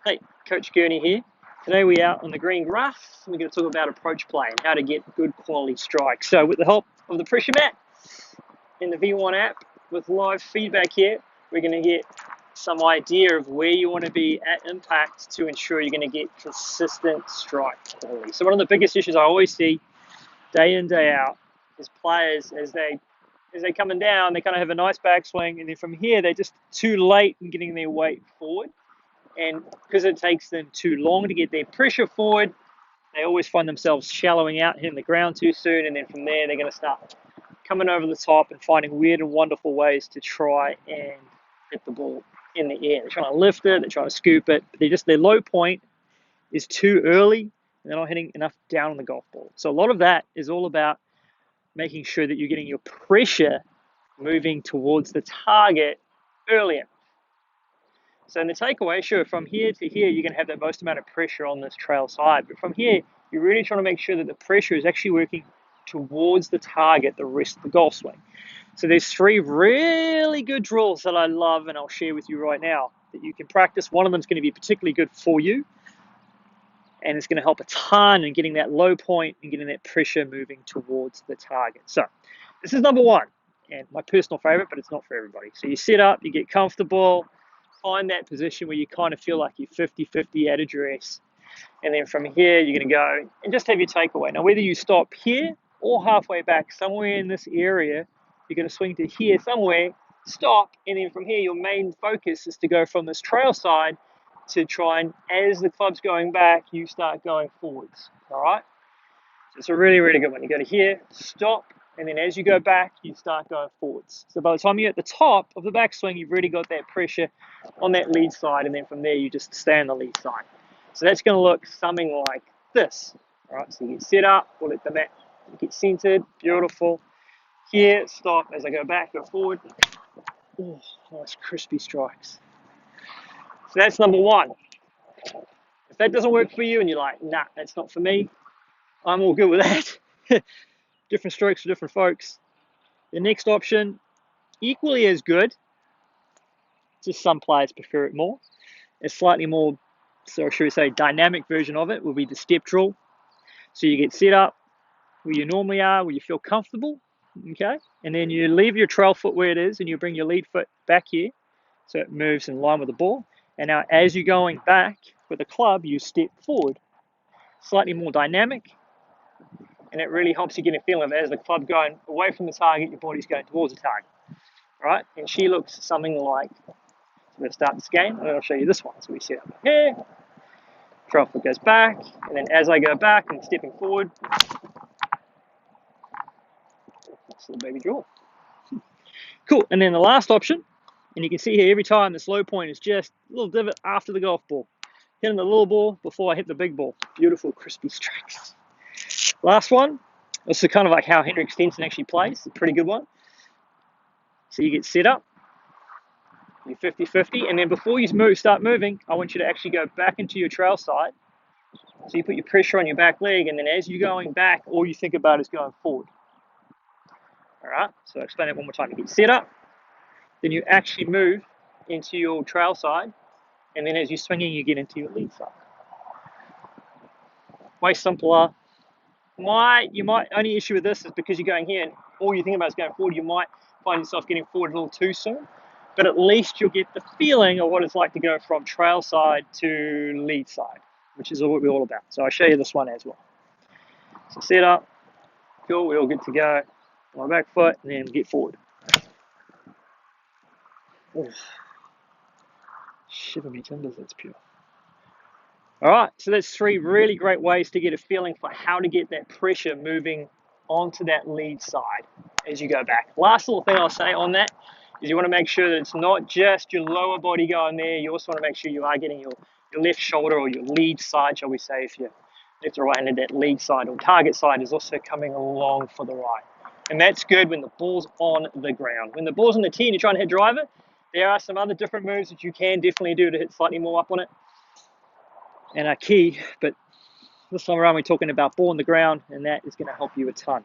Hey, Coach Gurney here. Today we're out on the green grass. We're going to talk about approach play and how to get good quality strikes. So with the help of the pressure mat in the V1 app with live feedback here, we're going to get some idea of where you want to be at impact to ensure you're going to get consistent strike quality. So one of the biggest issues I always see day in, day out is players as they coming down, they kind of have a nice backswing, and then from here they're just too late in getting their weight forward. And because it takes them too long to get their pressure forward, they always find themselves shallowing out, hitting the ground too soon, and then from there they're going to start coming over the top and finding weird and wonderful ways to try and hit the ball in the air. They're trying to lift it, they're trying to scoop it, but their low point is too early, and they're not hitting enough down on the golf ball. So a lot of that is all about making sure that you're getting your pressure moving towards the target earlier. So in the takeaway, sure, from here to here, you're going to have the most amount of pressure on this trail side. But from here, you're really trying to make sure that the pressure is actually working towards the target the rest of the golf swing. So there's 3 really good drills that I love and I'll share with you right now that you can practice. One of them is going to be particularly good for you. And it's going to help a ton in getting that low point and getting that pressure moving towards the target. So this is number 1 and my personal favorite, but it's not for everybody. So you sit up, you get comfortable. Find that position where you kind of feel like you're 50-50 at address. And then from here, you're going to go and just have your takeaway. Now, whether you stop here or halfway back, somewhere in this area, you're going to swing to here somewhere, stop, and then from here, your main focus is to go from this trail side to try and, as the club's going back, you start going forwards. All right? So it's a really, really good one. You go to here, stop, and then as you go back, you start going forwards. So by the time you're at the top of the backswing, you've really got that pressure on that lead side, and then from there, you just stay on the lead side. So that's going to look something like this. All right, so you get set up, we'll let the mat get centered, beautiful. Here, stop, as I go back, go forward. Oh, nice crispy strikes. So that's number 1. If that doesn't work for you and you're like, nah, that's not for me, I'm all good with that. Different strokes for different folks. The next option, equally as good, just some players prefer it more. A slightly more, so should we say, dynamic version of it will be the step drill. So you get set up where you normally are, where you feel comfortable, okay? And then you leave your trail foot where it is and you bring your lead foot back here so it moves in line with the ball. And now as you're going back with the club, you step forward. Slightly more dynamic. And it really helps you get a feeling of as the club going away from the target, your body's going towards the target, right? And she looks something like, so we're going to start this game, and I'll show you this one. So we set up here, trail foot goes back, and then as I go back, I'm stepping forward. That's the baby draw. Cool, and then the last option, and you can see here every time this low point is just a little divot after the golf ball. Hitting the little ball before I hit the big ball. Beautiful, crispy strikes. Last one, this is kind of like how Henrik Stenson actually plays, a pretty good one. So you get set up, you're 50-50, and then before you start moving, I want you to actually go back into your trail side. So you put your pressure on your back leg, and then as you're going back, all you think about is going forward. All right, so I'll explain that one more time. You get set up, then you actually move into your trail side, and then as you're swinging, you get into your lead side. Way simpler. Only issue with this is because you're going here and all you think about is going forward, you might find yourself getting forward a little too soon. But at least you'll get the feeling of what it's like to go from trail side to lead side, which is what we're all about. So I'll show you this one as well. So set up, cool, we're all good to go. My back foot, and then get forward. Oh, shiver me timbers, that's pure. All right, so that's 3 really great ways to get a feeling for how to get that pressure moving onto that lead side as you go back. Last little thing I'll say on that is you want to make sure that it's not just your lower body going there. You also want to make sure you are getting your left shoulder or your lead side, shall we say, if you're left or right-handed, that lead side or target side is also coming along for the right. And that's good when the ball's on the ground. When the ball's on the tee and you're trying to hit driver, there are some other different moves that you can definitely do to hit slightly more up on it and are key, but this time around we're talking about ball on the ground, and that is going to help you a ton.